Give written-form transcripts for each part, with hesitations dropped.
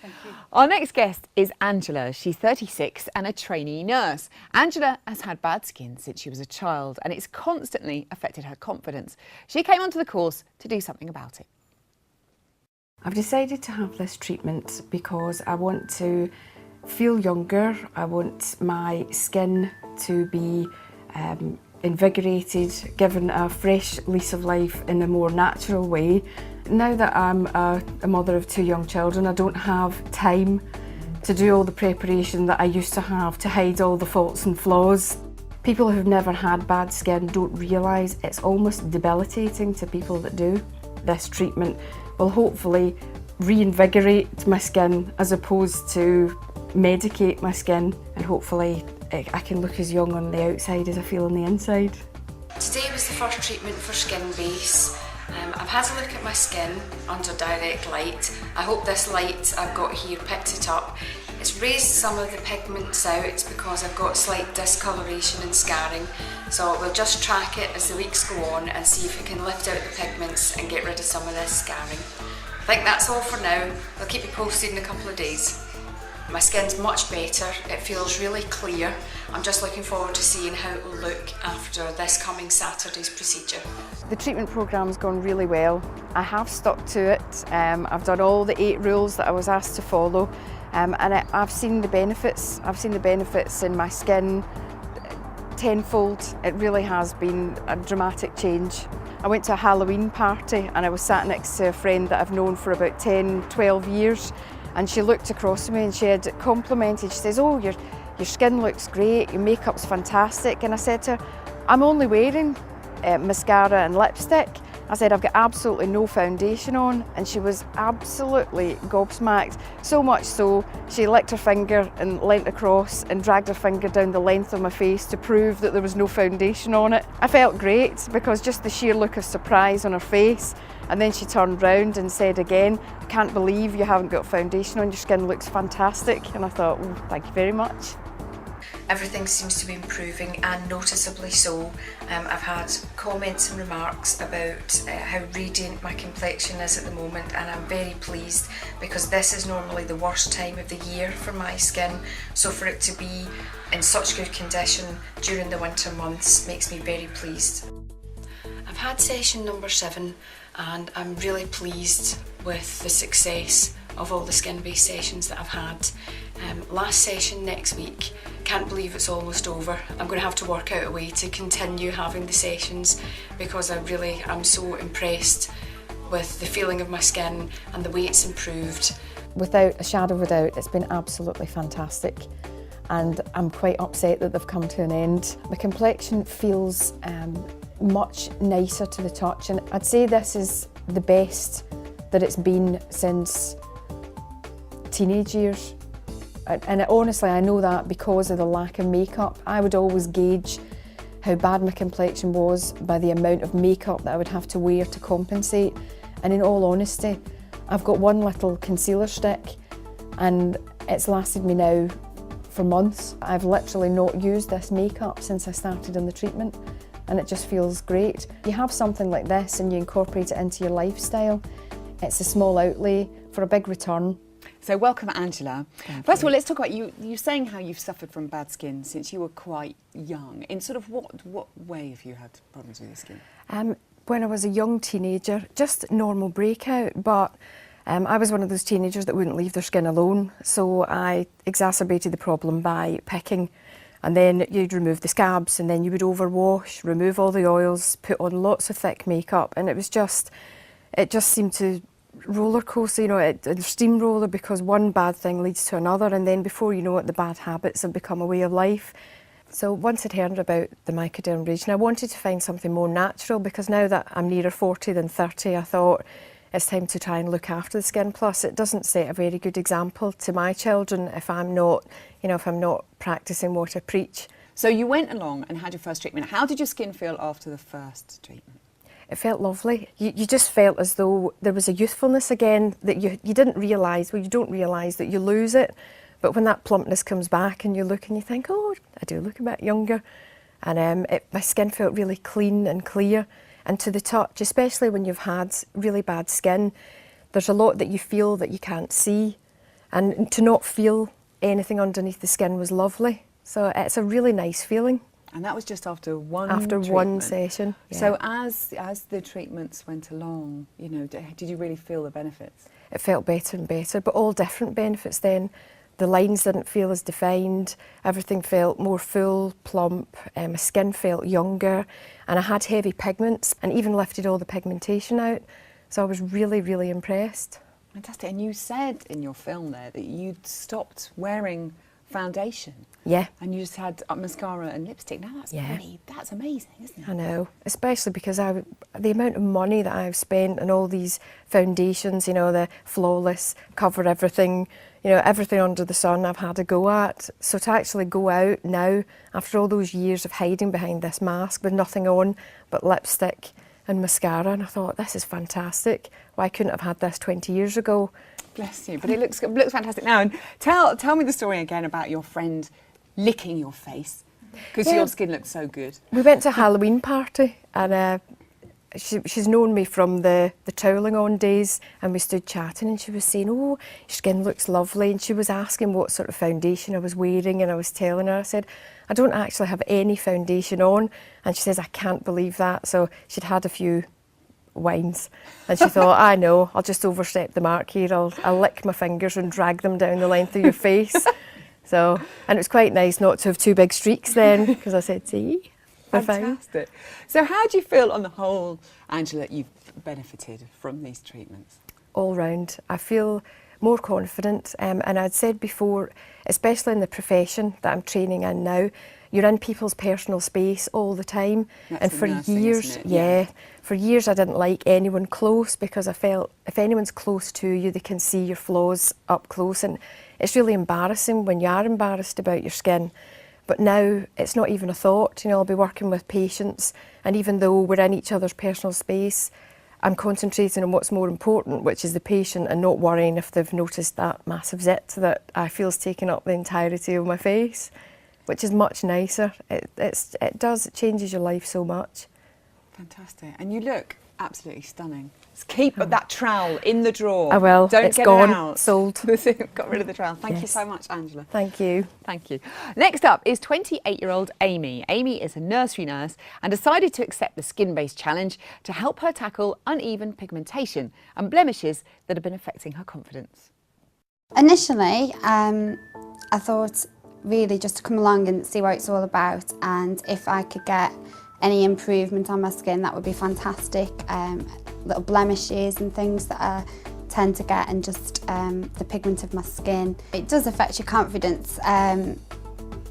Thank you. Our next guest is Angela. She's 36 and a trainee nurse. Angela has had bad skin since she was a child and it's constantly affected her confidence. She came onto the course to do something about it. I've decided to have this treatment because I want to feel younger. I want my skin to be invigorated, given a fresh lease of life in a more natural way. Now that I'm a mother of 2 young children, I don't have time to do all the preparation that I used to have to hide all the faults and flaws. People who've never had bad skin don't realise it's almost debilitating to people that do. This treatment will hopefully reinvigorate my skin as opposed to medicate my skin, and hopefully I can look as young on the outside as I feel on the inside. Today was the first treatment for skin base. I've had a look at my skin under direct light. I hope this light I've got here picked it up. It's raised some of the pigments out because I've got slight discoloration and scarring. So we'll just track it as the weeks go on and see if we can lift out the pigments and get rid of some of this scarring. I think that's all for now. I'll keep you posted in a couple of days. My skin's much better, it feels really clear. I'm just looking forward to seeing how it will look after this coming Saturday's procedure. The treatment programme's gone really well. I have stuck to it. I've done all the 8 rules that I was asked to follow, and I've seen the benefits. I've seen the benefits in my skin tenfold. It really has been a dramatic change. I went to a Halloween party and I was sat next to a friend that I've known for about 10, 12 years. And she looked across at me and she had complimented. She says, "Oh, your skin looks great, your makeup's fantastic." And I said to her, "I'm only wearing mascara and lipstick." I said, "I've got absolutely no foundation on." And she was absolutely gobsmacked. So much so, she licked her finger and leant across and dragged her finger down the length of my face to prove that there was no foundation on it. I felt great because just the sheer look of surprise on her face. And then she turned round and said again, "I can't believe you haven't got foundation on, your skin looks fantastic." And I thought, well, thank you very much. Everything seems to be improving, and noticeably so. I've had comments and remarks about how radiant my complexion is at the moment, and I'm very pleased because this is normally the worst time of the year for my skin, so for it to be in such good condition during the winter months makes me very pleased. I've had session number 7 and I'm really pleased with the success of all the skin-based sessions that I've had. Last session next week, can't believe it's almost over. I'm going to have to work out a way to continue having the sessions because I'm so impressed with the feeling of my skin and the way it's improved. Without a shadow of a doubt, it's been absolutely fantastic. And I'm quite upset that they've come to an end. My complexion feels much nicer to the touch, and I'd say this is the best that it's been since teenage years. And honestly, I know that because of the lack of makeup. I would always gauge how bad my complexion was by the amount of makeup that I would have to wear to compensate. And in all honesty, I've got one little concealer stick and it's lasted me now for months. I've literally not used this makeup since I started on the treatment, and it just feels great. You have something like this and you incorporate it into your lifestyle. It's a small outlay for a big return. So welcome, Angela. First of all, let's talk about you. You're saying how you've suffered from bad skin since you were quite young. In sort of what way have you had problems with your skin? When I was a young teenager, just normal breakout, but I was one of those teenagers that wouldn't leave their skin alone, so I exacerbated the problem by picking, and then you'd remove the scabs, and then you would overwash, remove all the oils, put on lots of thick makeup, and it just seemed to roller coaster, you know, a steamroller, because one bad thing leads to another, and then before you know it, the bad habits have become a way of life. So once I'd heard about the microdermabrasion, I wanted to find something more natural, because now that I'm nearer 40 than 30, I thought it's time to try and look after the skin. Plus, it doesn't set a very good example to my children if I'm not practicing what I preach. So you went along and had your first treatment. How did your skin feel after the first treatment? It felt lovely. You just felt as though there was a youthfulness again that you didn't realise. Well, you don't realise that you lose it, but when that plumpness comes back and you look and you think, oh, I do look a bit younger. And my skin felt really clean and clear. And to the touch, especially when you've had really bad skin, there's a lot that you feel that you can't see. and to not feel anything underneath the skin was lovely. So it's a really nice feeling. And that was just after one One session. Yeah. So as the treatments went along, you know, did you really feel the benefits? It felt better and better, but all different benefits then. The lines didn't feel as defined, everything felt more full, plump, my skin felt younger, and I had heavy pigments and even lifted all the pigmentation out. So I was really, really impressed. Fantastic. And you said in your film there that you'd stopped wearing foundation. Yeah. And you just had mascara and lipstick. Now that's amazing, isn't it? I know, especially because the amount of money that I've spent on all these foundations, you know, the flawless, cover everything, you know, everything under the sun I've had a go at. So to actually go out now, after all those years of hiding behind this mask with nothing on but lipstick and mascara, and I thought, this is fantastic. Why couldn't I have had this 20 years ago? Bless you, but it looks fantastic now. And tell me the story again about your friend licking your face, because your skin looks so good. We went to a Halloween party, and she's known me from the toweling on days, and we stood chatting, and she was saying, oh, your skin looks lovely, and she was asking what sort of foundation I was wearing, and I was telling her, I said, I don't actually have any foundation on, and she says, I can't believe that. So she'd had a few wines, and she thought, I know, I'll just overstep the mark here, I'll lick my fingers and drag them down the length of your face. So, and it was quite nice not to have two big streaks then, because I said, see, we're fine. Fantastic. So how do you feel on the whole, Angela, you've benefited from these treatments? All round, I feel more confident, and I'd said before, especially in the profession that I'm training in now, you're in people's personal space all the time. That's and for nursing, years, isn't it? yeah, for years I didn't like anyone close, because I felt if anyone's close to you, they can see your flaws up close, and it's really embarrassing when you are embarrassed about your skin. But now it's not even a thought. You know, I'll be working with patients, and even though we're in each other's personal space, I'm concentrating on what's more important, which is the patient, and not worrying if they've noticed that massive zit that I feel's taking up the entirety of my face, which is much nicer. It changes your life so much. Fantastic. And you look absolutely stunning. Just keep that trowel in the drawer. I will. Don't It's get gone. it out. Sold. Got rid of the trowel. Thank you Yes. so much, Angela. Thank you. Thank you. Next up is 28-year-old Amy. Amy is a nursery nurse and decided to accept the skin-based challenge to help her tackle uneven pigmentation and blemishes that have been affecting her confidence. Initially, I thought really just to come along and see what it's all about, and if I could get any improvement on my skin, that would be fantastic. Little blemishes and things that I tend to get, and just the pigment of my skin. It does affect your confidence.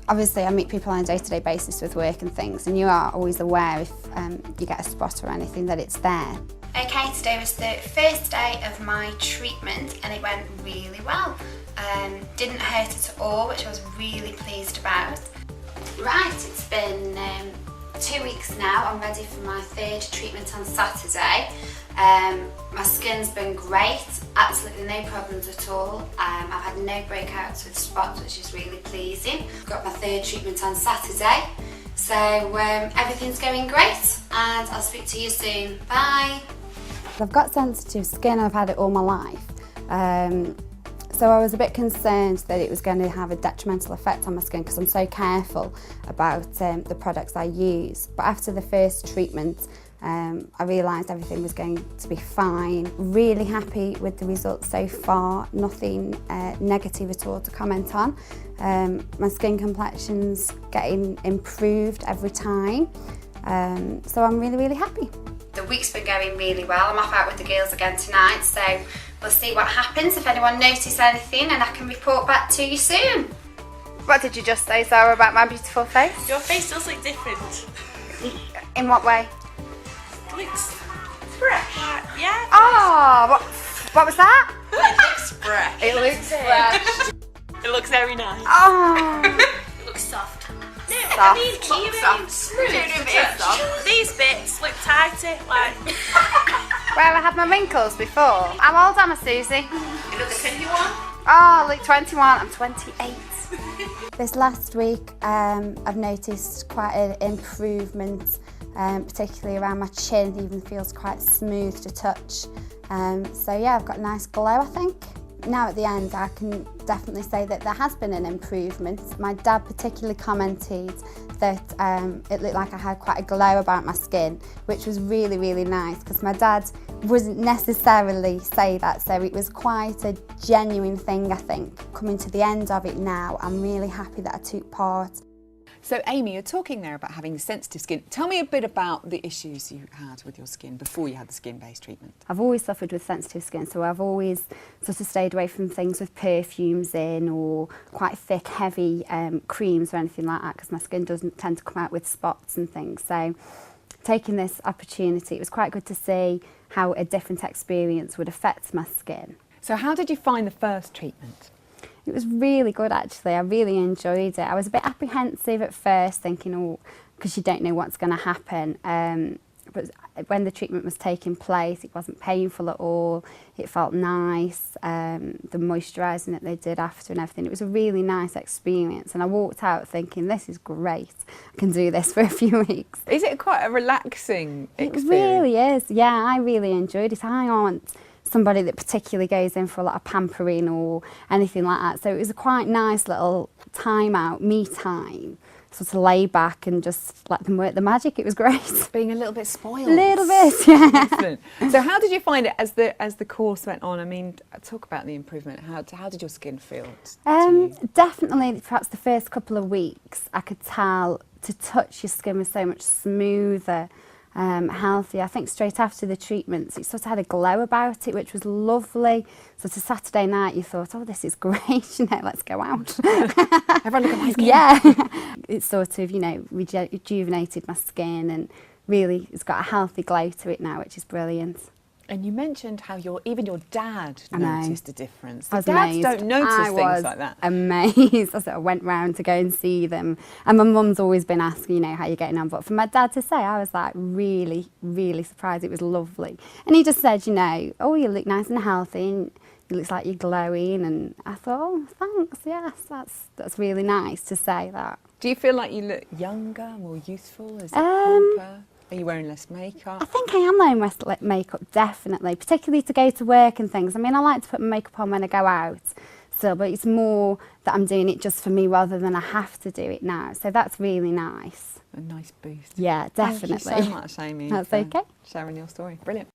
Obviously I meet people on a day-to-day basis with work and things, and you are always aware if you get a spot or anything that it's there. Okay, today was the first day of my treatment and it went really well. Didn't hurt at all, which I was really pleased about. Right, it's been 2 weeks now. I'm ready for my third treatment on Saturday. My skin's been great, absolutely no problems at all. I've had no breakouts with spots, which is really pleasing. I've got my third treatment on Saturday, so everything's going great, and I'll speak to you soon. Bye. I've got sensitive skin, I've had it all my life. So I was a bit concerned that it was going to have a detrimental effect on my skin, because I'm so careful about the products I use. But after the first treatment, I realised everything was going to be fine. Really happy with the results so far, nothing negative at all to comment on. My skin complexion's getting improved every time, so I'm really, really happy. The week's been going really well. I'm off out with the girls again tonight, so we'll see what happens, if anyone notices anything, and I can report back to you soon. What did you just say, Zara, about my beautiful face? Your face does look different. In what way? It looks fresh. Yeah. Oh, what was that? It looks fresh. It looks fresh. It looks very nice. Oh. It looks soft. No, Soft. I mean, even Smooth to touch. these bits look tighter, like. Where I had my wrinkles before. How old am I, Susie? You look 21. Oh, look, 21. I'm 28. This last week, I've noticed quite an improvement, particularly around my chin. It even feels quite smooth to touch. So yeah, I've got a nice glow, I think. Now at the end, I can definitely say that there has been an improvement. My dad particularly commented that it looked like I had quite a glow about my skin, which was really, really nice, because my dad wouldn't necessarily say that, so it was quite a genuine thing, I think. Coming to the end of it now, I'm really happy that I took part. So Amy, you're talking there about having sensitive skin. Tell me a bit about the issues you had with your skin before you had the skin-based treatment. I've always suffered with sensitive skin, so I've always sort of stayed away from things with perfumes in or quite thick, heavy creams or anything like that, because my skin doesn't tend to come out with spots and things. So taking this opportunity, it was quite good to see how a different experience would affect my skin. So how did you find the first treatment? It was really good, actually. I really enjoyed it. I was a bit apprehensive at first, thinking, oh, because you don't know what's going to happen. But when the treatment was taking place, it wasn't painful at all. It felt nice. The moisturising that they did after and everything. It was a really nice experience. And I walked out thinking, this is great. I can do this for a few weeks. Is it quite a relaxing experience? It really is. Yeah, I really enjoyed it. I aren't somebody that particularly goes in for a lot of pampering or anything like that. So it was a quite nice little time out, me time, sort of lay back and just let them work the magic. It was great. Being a little bit spoiled. A little bit, yeah. Excellent. So how did you find it as the course went on? I mean, talk about the improvement. How did your skin feel to you? Definitely, perhaps the first couple of weeks, I could tell to touch your skin was so much smoother. Healthy. I think straight after the treatments it sort of had a glow about it, which was lovely. So to Saturday night you thought, oh, this is great, you know, let's go out. Everyone look at my skin. Yeah. It sort of, you know, rejuvenated my skin and really it's got a healthy glow to it now, which is brilliant. And you mentioned how even your dad noticed a difference. I was Dads amazed. don't notice I things was like that. Amazed. I sort of went round to go and see them. And my mum's always been asking, you know, how you're getting on. But for my dad to say, I was like really, really surprised. It was lovely. And he just said, you know, oh, you look nice and healthy and it looks like you're glowing. And I thought, oh, thanks. Yes, that's really nice to say that. Do you feel like you look younger, more youthful? Is it plumper? Are you wearing less makeup? I think I am wearing less makeup, definitely, particularly to go to work and things. I mean, I like to put my makeup on when I go out, so, but it's more that I'm doing it just for me rather than I have to do it now. So that's really nice. A nice boost. Yeah, definitely. Thank you so much, Amy. That's okay. Sharing your story. Brilliant.